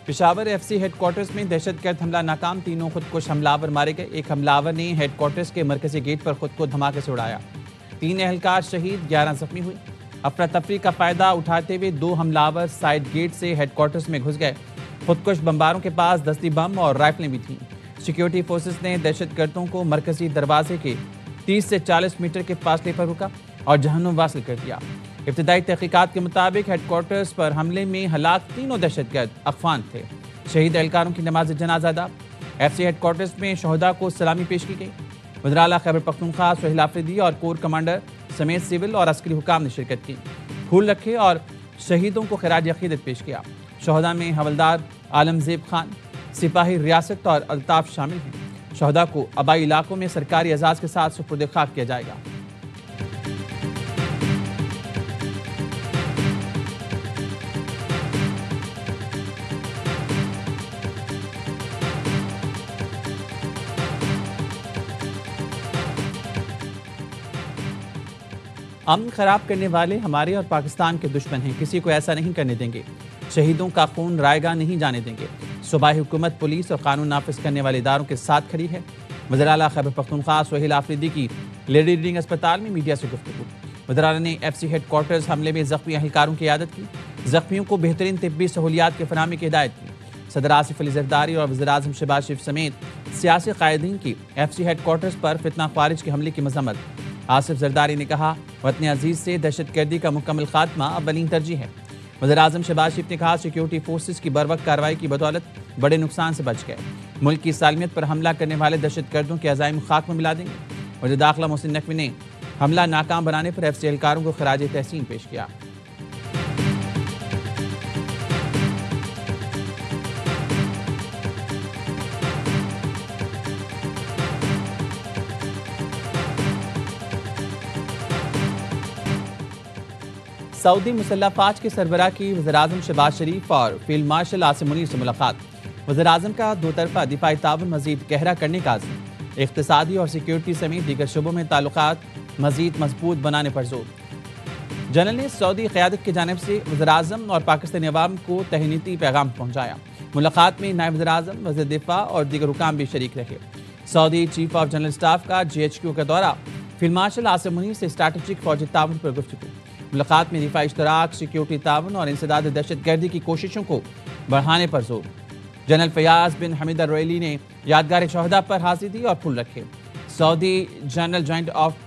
Peshawar FC headquarters में दहशतगर्द हमला नाकाम, तीनों खुदकुश हमलावर मारे गए। एक हमलावर ने हेडक्वार्टर्स के मरकजी गेट पर खुद को धमाके से उड़ाया। 3 एहलकार शहीद, 11 जख्मी हुए। अफरा तफरी का फायदा उठाते हुए 2 हमलावर साइड गेट से हेडक्वार्टर्स में घुस गए। खुदकुश बमबारों के पास दस्ती बम और राइफलें भी थीं। सिक्योरिटी फोर्सेस ने दहशतगर्दों को मरकजी दरवाजे के 30 से 40 मीटर के फासले पर रुका और जहन्नुम वासिल कर दिया। इब्तिदाई तहकीकात के मुताबिक हेडक्वार्टर्स पर हमले में हलाक तीनों दहशतगर्द अफगान थे। शहीद एहलकारों की नमाज जनाजा अदा। एफसी हेडक्वार्टर्स में शहदा को सलामी पेश की गई। वज़ीर आला खैबर पख्तूनख्वा सुहेल आफरीदी और कोर कमांडर समेत सिविल और अस्करी हुकाम ने शिरकत की, फूल रखे और शहीदों को खिराज अकीदत पेश किया। शहदा में हवलदार आलमजेब खान, सिपाही रियासत और अल्ताफ शामिल हैं। शहदा को आबाई इलाकों में सरकारी एजाज के साथ सुपुर्द खाक किया जाएगा। अमन खराब करने वाले हमारे और पाकिस्तान के दुश्मन हैं, किसी को ऐसा नहीं करने देंगे। शहीदों का खून रायगा नहीं जाने देंगे। सूबाई हुकूमत पुलिस और कानून नाफिज करने वाले इदारों के साथ खड़ी है। वज़ीर आला खैबर पख्तूनख्वा सुहेल आफरीदी की लेडी रीडिंग अस्पताल में मीडिया से गुफ्तगू। वज़ीर आला ने एफसी हेडक्वार्टर्स हमले में जख्मी अहलकारों की इयादत की, जख्मियों को बेहतरीन तिब्बी सहूलियात की फराहमी की हिदायत की। सदर आसिफ अली जरदारी और वज़ीर आज़म शहबाज शरीफ समेत सियासी कायदीन की एफसी हेडक्वार्टर्स पर फितना ख्वारिज के हमले की मजम्मत। आसिफ जरदारी ने कहा, वतन अजीज से दहशतगर्दी का मुकम्मल खात्मा अव्वलीन तरजीह है। वज़ीर आज़म शहबाज शरीफ ने कहा, सिक्योरिटी फोर्सेस की बरवक्त कार्रवाई की बदौलत बड़े नुकसान से बच गए। मुल्क की सालमियत पर हमला करने वाले दहशतगर्दों के अज़ाइम खाक में मिला देंगे। वज़ीर दाखिला मोहसिन नकवी ने हमला नाकाम बनाने पर एफसी एहलकारों को खिराज तहसीन पेश किया। सऊदी मुसल्लह फ़ौज के सरबराह की वज़ीर आज़म शहबाज शरीफ और फील्ड मार्शल आसिम मुनीर से मुलाकात। वज़ीर आज़म का दो तरफ़ा दिफाई ताउन मज़ीद गहरा करने का आज़म। इक़्तिसादी और सिक्योरिटी समेत दीगर शुबों में ताल्लुकात मज़ीद मजबूत बनाने पर जोर। जनरल ने सऊदी क़यादत की जानिब से वज़ीर आज़म और पाकिस्तानी अवाम को तहनीती पैगाम पहुँचाया। मुलाकात में नायब वज़ीर आज़म, वज़ीर दिफा और दीगर हुकाम भी शरीक रहे। Saudi chief of general staff का GHQ का दौरा। फील्ड मार्शल आसिम मुनीर से स्ट्रैटेजिक फ़ौजी ताउन पर गुफ्तगू। मुलाकात में दिफाई इश्तराक, सिक्योरिटी ताउन और इंसदाद दहशतगर्दी की कोशिशों को बढ़ाने पर जोर। General Fayyad bin Hamed al Ruwaili ने यादगार शहदा पर हाजिरी दी और फूल रखे। Saudi general joint of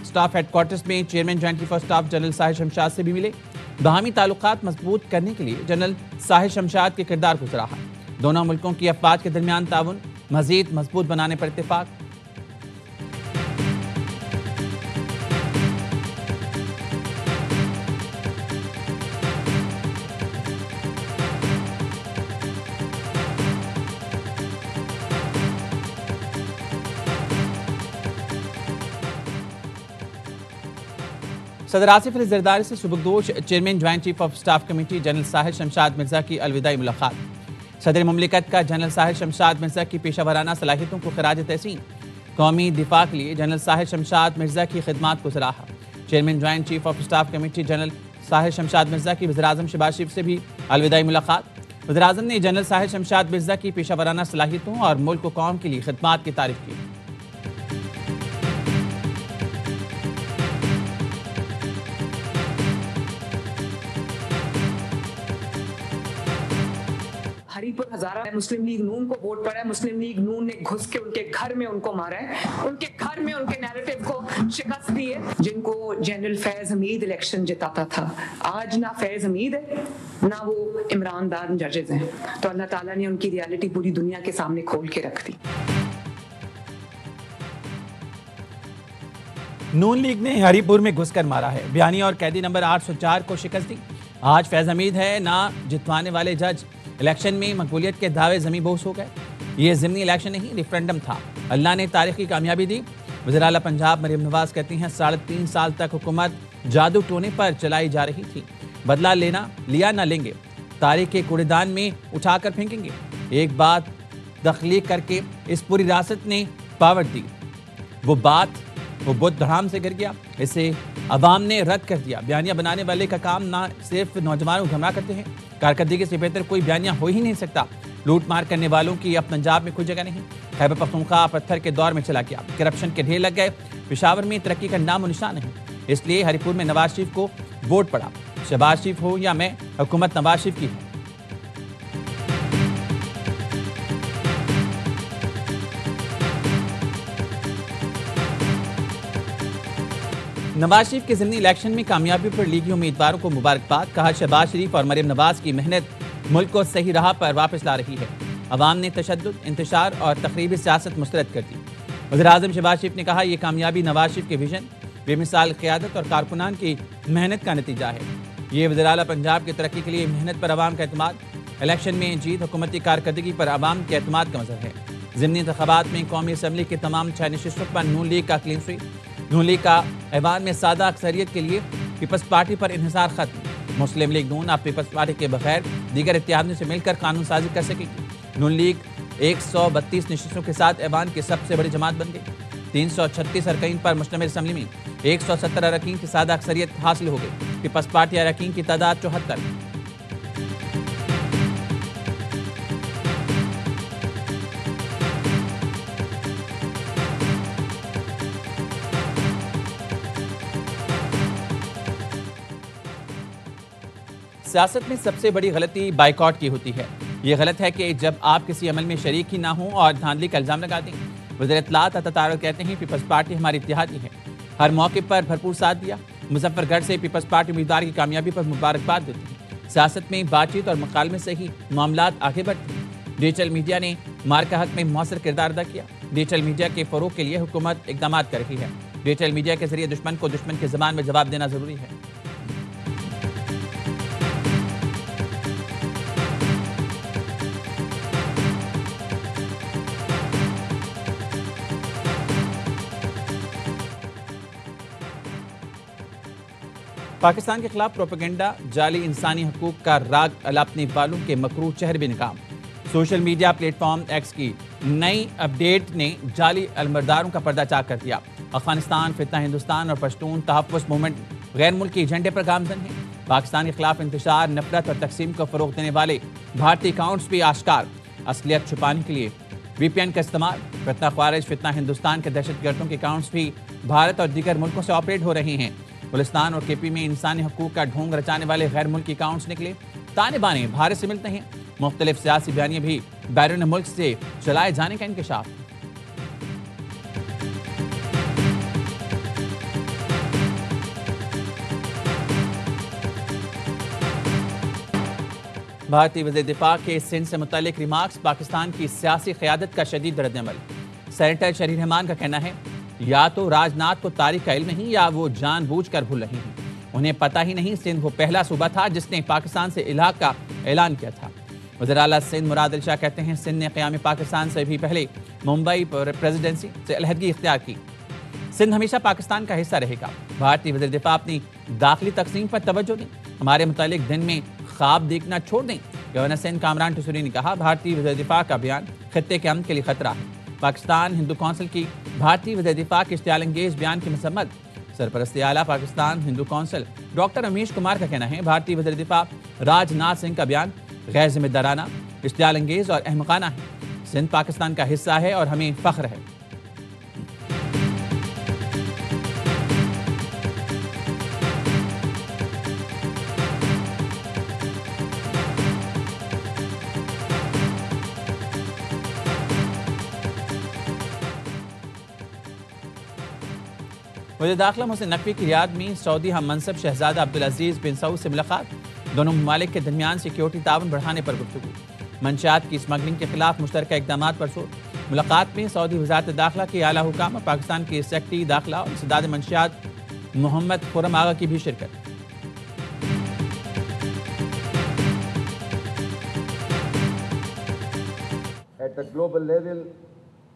staff headquarters में chairman joint chief of staff general Sahir Shamshad से भी मिले। बाहमी ताल्लुकात मजबूत करने के लिए जनरल साहिर शमशाद के किरदार को सराहा। दोनों मुल्कों की अफवाज के दरमियान ताउन मजीद मजबूत बनाने पर इत्तेफाक। सदर आसिफ अली जरदारी से सुबकदोश chairman joint chief of staff committee general Sahir Shamshad Mirza की अलविदाई मुलाकात। सदर मुमलिकत का जनरल साहिर शमशाद मिर्जा की पेशा वराना सलाहियतों को खिराज तहसीन। कौमी दिफा के लिए जनरल साहिर शमशाद मिर्जा की खिदमात को सराहा। Chairman joint chief of staff committee general Sahir Shamshad Mirza की वज़ीर आज़म शहबाज शरीफ से भी अलविदाई मुलाकात। वज़ीर आज़म ने जनरल साहिर शमशाद मिर्जा की पेशा वराना सलाहियतों और मुल्क व कौम के लिए खिदमात की तारीफ की। हरीपुर हजारा मुस्लिम लीग नून को वोट पड़ा है। मुस्लिम लीग नून ने घुस के उनके घर में उनको मारा है, उनके घर में उनके नैरेटिव को शिकस्त दी है। जिनको जनरल फैज हमीद इलेक्शन जिताता था, आज ना फैज हमीद है ना वो इमरान दान जजेस हैं। तो अल्लाह ताला ने उनकी रियलिटी पूरी दुनिया के सामने खोल के रख दी। नून लीग ने हरीपुर में घुसकर मारा है। बयानी और कैदी नंबर 804 को शिकस्त दी। आज फैज हमीद है ना जितवाने वाले जज। इलेक्शन में मकबूलियत के दावे ज़मीं बोस हो गए। ये ज़िमनी इलेक्शन नहीं, रेफरेंडम था। अल्लाह ने तारीखी कामयाबी दी। वज़ीर आला पंजाब मरियम नवाज कहती हैं, 3.5 साल तक हुकूमत जादू टोने पर चलाई जा रही थी। बदला लिया ना लेंगे, तारीख के कूड़ेदान में उठाकर फेंकेंगे। एक बात तख्लीक करके इस पूरी रियासत ने पावर दी, वो बात वो बुत धड़ाम से गिर गया। इसे अवाम ने रद्द कर दिया। बयानिया बनाने वाले का काम ना सिर्फ नौजवानों को गुमराह करते हैं, कारकर्दगी से बेहतर कोई बयानिया हो ही नहीं सकता। लूट मार करने वालों की अब पंजाब में कोई जगह नहीं। खैबर पख्तूनख्वा पत्थर के दौर में चला गया, करप्शन के ढेर लग गए। पेशावर में तरक्की का नामो निशान नहीं, इसलिए हरिपुर में नवाज शरीफ को वोट पड़ा। शहबाज शरीफ हो या मैं, हुकूमत नवाज शरीफ की है। नवाज शरीफ के ज़िमनी इलेक्शन में कामयाबी पर लीगी उम्मीदवारों को मुबारकबाद। कहा, शहबाज शरीफ और मरियम नवाज की मेहनत मुल्क को सही राह पर वापस ला रही है। अवाम ने तशद्दुद, इंतशार और तखरीबी सियासत मुस्तरद कर दी। वज़ीर-ए-आज़म शहबाज शरीफ ने कहा, यह कामयाबी नवाज शरीफ के विजन, बेमिसाल क़यादत और कारकुनान की मेहनत का नतीजा है। ये वज़ीर आला पंजाब की तरक्की के लिए मेहनत पर अवाम का एतमाद, इलेक्शन में जीत हुकूमती कारकर्दगी पर अवाम के एतमाद का मज़हर है। ज़िमनी इंतख़ाबात में कौमी असम्बली के तमाम 6 नशिस्तों पर नून लीग का क्लीन स्वीप। नून लीग का ऐवान में सादा अक्सरियत के लिए पीपल्स पार्टी पर इन्हिसार खत्म। मुस्लिम लीग नून अब पीपल्स पार्टी के बगैर दीगर इत्तेहादियों से मिलकर कानून साजी कर सकेगी। नून लीग 132 नशिस्तों के साथ ऐवान की सबसे बड़ी जमात बन गई। 336 अरकान पर मुश्तमिल असम्बली में 117 अरकान की सादा अक्सरियत हासिल हो गई। पीपल्स पार्टी अरकान की तादाद 74। सियासत में सबसे बड़ी गलती बाइकॉट की होती है। ये गलत है कि जब आप किसी अमल में शरीक ही ना हो और धांधली का इल्जाम लगा दें। वज़ीर इत्तलात अता कहते हैं, पीपल्स पार्टी हमारी इत्तेहादी है। हर मौके पर भरपूर साथ दिया। मुजफ्फरगढ़ से पीपल्स पार्टी उम्मीदवार की कामयाबी पर मुबारकबाद देते हैं। सियासत में बातचीत और मुकालमे से ही मामलात आगे बढ़ते हैं। डिजिटल मीडिया ने मार्का हक में मौसर किरदार अदा किया। डिजिटल मीडिया के फ़रोग के लिए हुकूमत इक़दाम कर रही है। डिजिटल मीडिया के जरिए दुश्मन को दुश्मन की ज़बान में जवाब देना ज़रूरी है। पाकिस्तान के खिलाफ प्रोपेगेंडा, जाली इंसानी हकूक का राग अलापने वालों के मकरूह चेहरे बेनकाम। सोशल मीडिया प्लेटफॉर्म एक्स की नई अपडेट ने जाली अलमरदारों का पर्दाचाक कर दिया। अफगानिस्तान, फितना हिंदुस्तान और पश्तून तहफ़्फ़ुज़ मूवमेंट गैर मुल्की एजेंडे पर गामजन है। पाकिस्तान के खिलाफ इंतशार, नफरत और तकसीम को फ़रोग़ देने वाले भारतीय अकाउंट्स भी आश्कार। असलियत छुपाने के लिए VPN का इस्तेमाल। फितना ख्वारिज, फितना हिंदुस्तान के दहशतगर्दों के अकाउंट्स भी भारत और दीगर मुल्कों से ऑपरेट हो रहे हैं। गुलिस्तान और KP में इंसानी हकूक का ढोंग रचाने वाले गैर मुल्की अकाउंट्स निकले। ताने बाने भारत से मिलते हैं। मुख्तलिफ सियासी बयानियां भी बैरून मुल्क से चलाए जाने का इंकशाफ। भारतीय वज़ीर दिफा के सिंध से मुतालिक रिमार्क्स, पाकिस्तान की सियासी क़यादत का शदीद रद्द-ए-अमल। सेनेटर शरीर रहमान का कहना है, या तो राजनाथ को तारीख का इल्म नहीं या वो जानबूझकर भूल रहे हैं। उन्हें पता ही नहीं सिंध वो पहला सूबा था जिसने पाकिस्तान से इलाक़ का ऐलान किया था। वज़ीर आला सिंध मुराद अली शाह कहते हैं, सिंध ने क़याम पाकिस्तान से भी पहले मुंबई प्रेसिडेंसी से अलहदगी इख्तियार की। सिंध हमेशा पाकिस्तान का हिस्सा रहेगा। भारतीय वज़ीर दिफा अपनी दाखिली तकसीम पर तवज्जो दें। हमारे मुतालिक दिन में ख्वाब देखना छोड़ दें। गवर्नर सिंध कामरान टसूरी ने कहा, भारतीय वज़ीर दिफा का बयान खित्ते के अमन के लिए खतरा है। पाकिस्तान हिंदू कौंसिल की भारतीय वज़ीर दिफा के इश्तियाल अंगेज बयान की मसम्मत। सरपरस्ती आला पाकिस्तान हिंदू कौंसिल डॉक्टर रमेश कुमार का कहना है, भारतीय वज़ीर दिफा राजनाथ सिंह का बयान गैर जिम्मेदाराना, इश्तियाल अंगेज और अहमकाना है। सिंध पाकिस्तान का हिस्सा है और हमें फ़ख्र है। वज़ीर दाखिला मोहसिन नकवी की रियाद में सऊदी हम मनसब शहजादा अब्दुल अजीज़ बिन सऊद से मुलाकात। दोनों ममालिक के दरमियान सिक्योरिटी ताउन बढ़ाने पर गुफ्तगू। मंशियात की स्मगलिंग के खिलाफ मुश्तरका इक़दामात पर जोर। मुलाकात में सऊदी वज़ारत दाखिला के आला हुकाम और पाकिस्तान के सेक्रेटरी दाखिला और सदाद मंशियात मोहम्मद खुर्रम आगा की भी शिरकत। At the global level,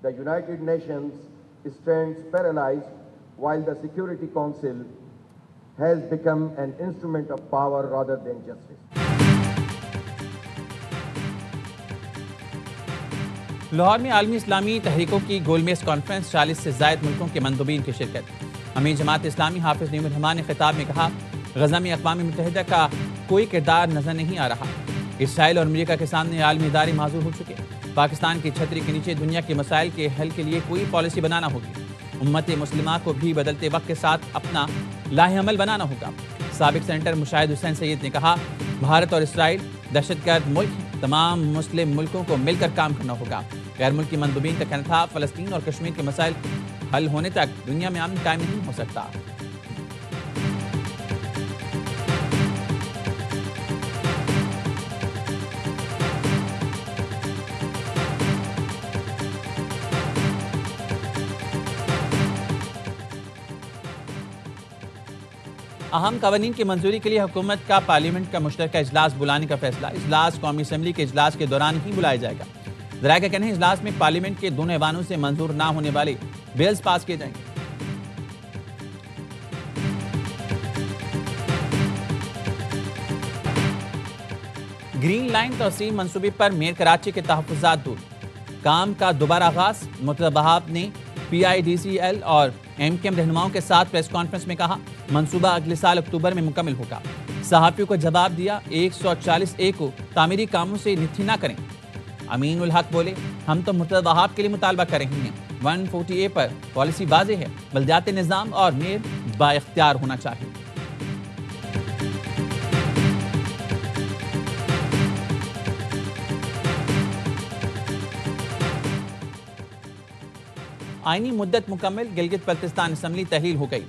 the United Nations stands paralyzed while the Security Council has become an instrument of power rather than justice. Lahore में आलमी इस्लामी तहरीकों की गोलमेज कॉन्फ्रेंस, 40 से ज़ायद मुल्कों के मंदुबीन की शिरकत। अमीर जमात इस्लामी हाफिज नईमुर रहमान ने खिताब में कहा, गजा में अक़वाम मुत्तहिदा का कोई किरदार नजर नहीं आ रहा। इसराइल और अमेरिका के सामने आलमी इदारे माजूर हो चुके। पाकिस्तान की छतरी के नीचे दुनिया के मसाइल के हल के लिए कोई पॉलिसी बनाना होगी। उम्मत मुस्लिमा को भी बदलते वक्त के साथ अपना लाहेअमल बनाना होगा। साबिक सेनेटर मुशाहिद हुसैन सैयद ने कहा, भारत और इसराइल दहशतगर्द मुल्क हैं। तमाम मुस्लिम मुल्कों को मिलकर काम करना होगा। गैर मुल्की मंदुबीन का कहना था, फ़लस्तीन और कश्मीर के मसाइल हल होने तक दुनिया में अमन कायम नहीं हो सकता। अहम कवानीन की मंजूरी के लिए हुकूमत का पार्लियामेंट का मुश्तरका इजलास बुलाने का फैसला। इजलास कौमी असम्बली के इजलास के दौरान ही बुलाया जाएगा। ज़राए का कहना है, इजलास में पार्लियामेंट के दोनों ऐवानों से मंजूर ना होने वाले बिल्स पास किए जाएंगे। ग्रीन लाइन तोसील मंसूबे पर मेयर कराची के तहफ़्फ़ुज़ात दूर। काम का दोबारा आगाज। मुर्तज़ा वहाब ने PIDCL और MKM रहनुमाओं के साथ प्रेस कॉन्फ्रेंस में कहा, मंसूबा अगले साल अक्टूबर में मुकम्मल होगा। सहाफ़ियों को जवाब दिया, 140A को तामीरी कामों से निथी ना करें। अमीनुल हक बोले, हम तो मुर्तज़ा वहाब के लिए मुतालबा कर रहे हैं। 140A पर पॉलिसी वाज़ेह है, बल्दियाती निज़ाम और मेयर बाइख्तियार होना चाहिए। आईनी मुद्दत मुकम्मल। गिलगित बल्तिस्तान असम्बली तहलील हो गई।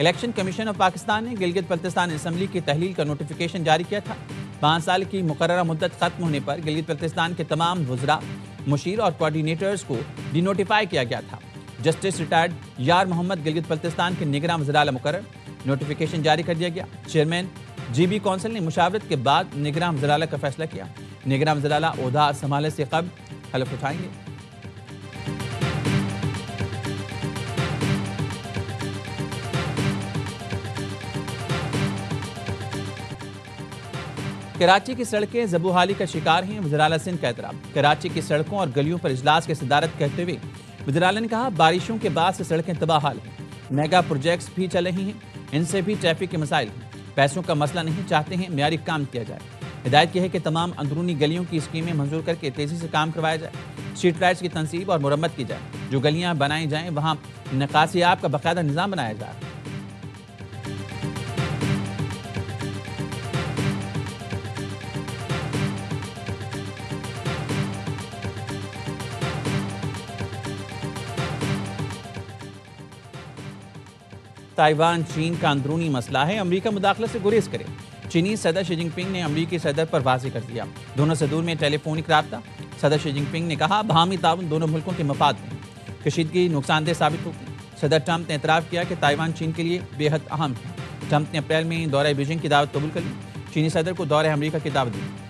इलेक्शन कमीशन ऑफ पाकिस्तान ने गिलगित बल्तिस्तान असम्बली की तहलील का नोटिफिकेशन जारी किया था। 5 साल की मुकर्ररा मुद्दत खत्म होने पर गिलगित बल्तिस्तान के तमाम वज़रा, मुशीर और कोऑर्डिनेटर्स को डिनोटिफाई किया गया था। जस्टिस रिटायर्ड यार मोहम्मद गिलगित बल्तिस्तान के निगरान वज़ीर आला मुकर्रर। नोटिफिकेशन जारी कर दिया गया। चेयरमैन GB कौंसिल ने मुशावरत के बाद निगरान वज़ीर आला का फैसला किया। निगरान वज़ीर आला ओहदा संभालने से कबल हलफ उठाएंगे। कराची की सड़कें ज़बूहाली का शिकार हैं। वज़ीर आला सिंध का एतराफ़। कराची की सड़कों और गलियों पर इजलास की सदारत करते हुए वज़ीर आला ने कहा, बारिशों के बाद से सड़कें तबाह हाल हैं। मेगा प्रोजेक्ट्स भी चल रही हैं, इनसे भी ट्रैफिक के मसाइल हैं। पैसों का मसला नहीं, चाहते हैं मेयारी काम किया जाए। हिदायत की है कि तमाम अंदरूनी गलियों की स्कीमें मंजूर करके तेज़ी से काम करवाया जाए। स्ट्रीट लाइट्स की तनसीब और मुरम्मत की जाए। जो गलियाँ बनाई जाएँ वहाँ निकासी आब का बाकायदा निज़ाम बनाया जाए। ताइवान चीन का अंदरूनी मसला है, अमेरिका मुदाखलत से गुरेज करे। चीनी सदर शी जिनपिंग ने अमेरिकी सदर पर वाज़ेह कर दिया। दोनों सदूर में टेलीफोनिक राब्ता। सदर शी जिनपिंग ने कहा, बाहमी ताउन दोनों मुल्कों के मफाद में है। कशीदगी नुकसानदेह साबित होगी। सदर ट्रंप ने एतराफ़ किया कि ताइवान चीन के लिए बेहद अहम है। ट्रंप ने अप्रैल में दौरे बीजिंग की दावत कबूल कर ली। चीनी सदर को दौरे अमेरिका की दावत दी।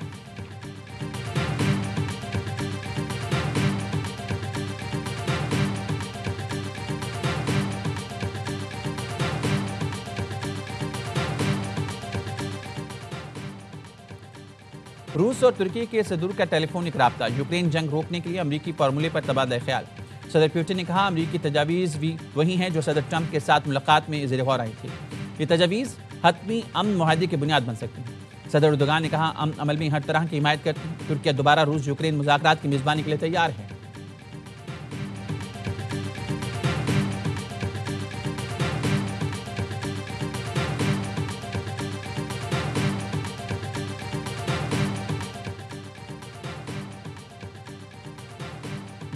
रूस और तुर्की के सदूर का टेलीफोनिक राब्ता। यूक्रेन जंग रोकने के लिए अमरीकी फार्मूले पर तबादला ख्याल। सदर पुतिन ने कहा, अमरीकी तजावीज़ भी वही हैं जो सदर ट्रंप के साथ मुलाकात में ज़ेर गौर आई थी। ये तजावीज़ हतमी अमन मुआहदे की बुनियाद बन सकती हैं। सदर उर्दुगान ने कहा, अमन अमल में हर तरह की हिमायत करती हैं। तुर्किया दोबारा रूस यूक्रेन मुज़ाकरात की मेज़बानी के लिए तैयार है।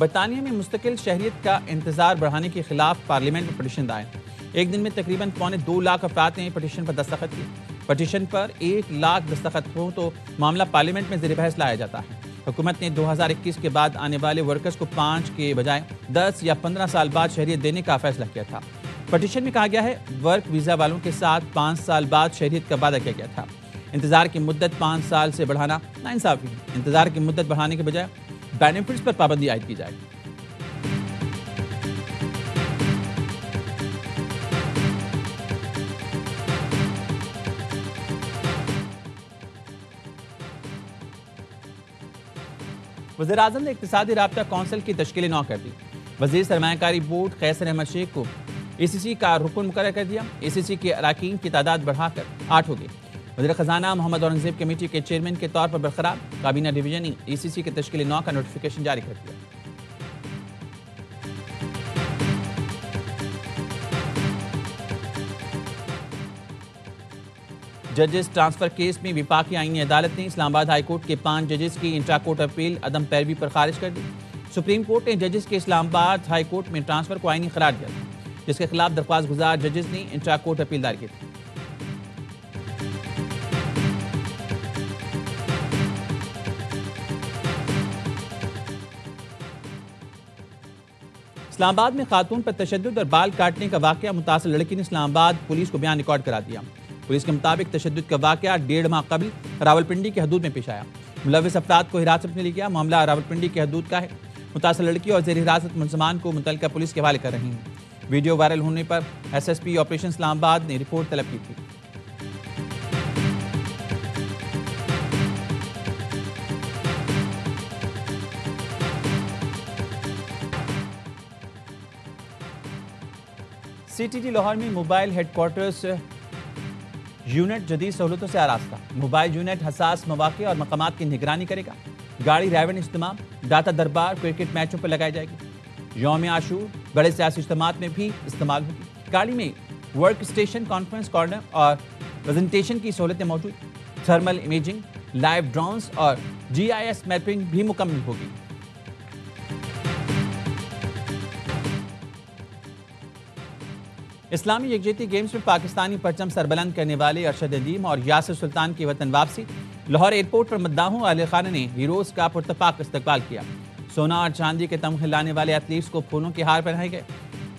बरतानिया में मुस्तकिल शहरियत का इंतजार बढ़ाने के खिलाफ पार्लियामेंट में पटिशन दायर। एक दिन में तकरीबन 2.25 लाख अफराद ने पटिशन पर दस्तखत किए। पटिशन पर 1 लाख दस्तखत हो तो मामला पार्लियामेंट में ज़ेर बहस लाया जाता है। हुकूमत ने 2021 के बाद आने वाले वर्कर्स को 5 के बजाय 10 या 15 साल बाद शहरियत देने का फैसला किया था। पटिशन में कहा गया है, वर्क वीज़ा वालों के साथ 5 साल बाद शहरियत का वादा किया गया था। इंतजार की मुद्दत 5 साल से बढ़ाना नाइंसाफी है। इंतजार की मुद्दत बढ़ाने के बजाय बेनिफिट्स पर पाबंदी आयद की जाए। वज़ीर-ए-आज़म ने इक़्तिसादी राब्ता कौंसिल की तश्कील नौ कर दी। वज़ीर सरमायाकारी बोर्ड कैसर अहमद शेख को ACC का रुकन मुकर्रर कर दिया। ACC के अरकान की तादाद बढ़ाकर 8 हो गई। वज़ीर ख़जाना मोहम्मद औरंगज़ेब कमेटी के चेयरमैन के तौर पर बरकरार। काबीना डिवीजन ने ACC की तश्कील नौ का नोटिफिकेशन जारी कर दिया। जजेस ट्रांसफर केस में विफाकी आईनी अदालत ने इस्लामाबाद हाई कोर्ट के 5 जजेस की इंट्रा कोर्ट अपील अदम पैरवी पर खारिज कर दी। सुप्रीम कोर्ट ने जजेस के इस्लामाबाद हाई कोर्ट में ट्रांसफर को आईनी करार दिया था, जिसके खिलाफ दरख्वास्त गुजार जजेस ने इंट्रा कोर्ट अपील दायर की थी। इस्लामाबाद में खातून पर तशद्दुद और बाल काटने का वाकया मुतासिर लड़की ने इस्लामाबाद पुलिस को बयान रिकॉर्ड करा दिया। पुलिस के मुताबिक तशद्दुद का वाकया 1.5 माह कबल रावलपिंडी की हदूद में पेश आया। मुलविस अफराद को हिरासत में लिया गया। मामला रावलपिंडी की हदूद का है। मुतासिर लड़की और जेर हिरासत मुलजमान को मुतल्लिका पुलिस के हवाले कर रही हैं। वीडियो वायरल होने पर SSP ऑपरेशन इस्लामाबाद ने रिपोर्ट तलब की थी। CTT लाहौर में मोबाइल हेडक्वार्टर्स यूनिट जदीद सहूलतों से आरास्ता। मोबाइल यूनिट हसास मौके और मकामात की निगरानी करेगा। गाड़ी रैवन इज्तिमा, डाटा दरबार, क्रिकेट मैचों पर लगाई जाएगी। यौम आशूर, बड़े सियासी इज्तिमात में भी इस्तेमाल होगी। गाड़ी में वर्क स्टेशन, कॉन्फ्रेंस कॉर्नर और प्रेजेंटेशन की सहूलतें मौजूद। थर्मल इमेजिंग, लाइव ड्रोन्स और GIS मैपिंग भी मुकम्मल होगी। इस्लामी यकजहती गेम्स में पाकिस्तानी परचम सरबलंद करने वाले अरशद अदीम और यासिर सुल्तान की वतन वापसी। लाहौर एयरपोर्ट पर मद्दाहों अली खान ने हीरोज का पुरतपाक इस्तकबाल किया। सोना और चांदी के तमगे लाने वाले एथलीट्स को फूलों के हार पहनाए गए।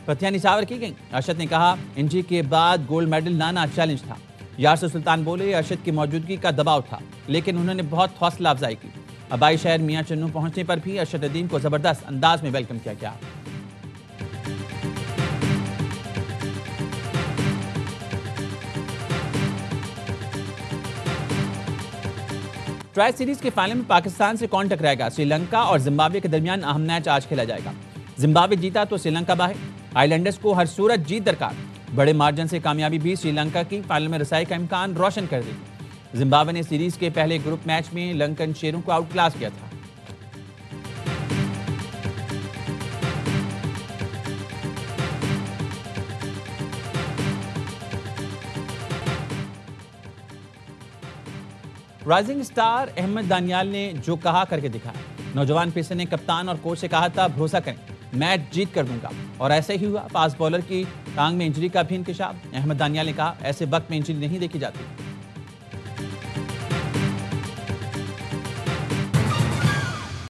पत्तियां निछावर की गईं। अरशद ने कहा, इंजी के बाद गोल्ड मेडल लाना चैलेंज था। यासिर सुल्तान बोले, अरशद की मौजूदगी का दबाव था, लेकिन उन्होंने बहुत हौसला अफजाई की। आबाई शहर मियां चन्नू पहुंचने पर भी अरशद अदीम को जबरदस्त अंदाज में वेलकम किया गया। ट्राई सीरीज के फाइनल में पाकिस्तान से कौन टकराएगा? श्रीलंका और जिम्बाब्वे के दरमियान अहम मैच आज खेला जाएगा। जिम्बाब्वे जीता तो श्रीलंका बाहर। आइलैंडर्स को हर सूरत जीत दरकार। बड़े मार्जिन से कामयाबी भी श्रीलंका की फाइनल में रसाई का इम्कान रोशन कर देगी। जिम्बाब्वे ने सीरीज के पहले ग्रुप मैच में लंकन शेरों को आउट क्लास किया था। राइजिंग स्टार अहमद दानियाल ने जो कहा करके दिखाया। नौजवान पेसर ने कप्तान और कोच से कहा था, भरोसा करें, मैच जीत कर दूंगा, और ऐसे ही हुआ। फास्ट बॉलर की टांग में इंजरी का भी इंकशाफ। अहमद दानियाल ने कहा, ऐसे वक्त में इंजरी नहीं देखी जाती।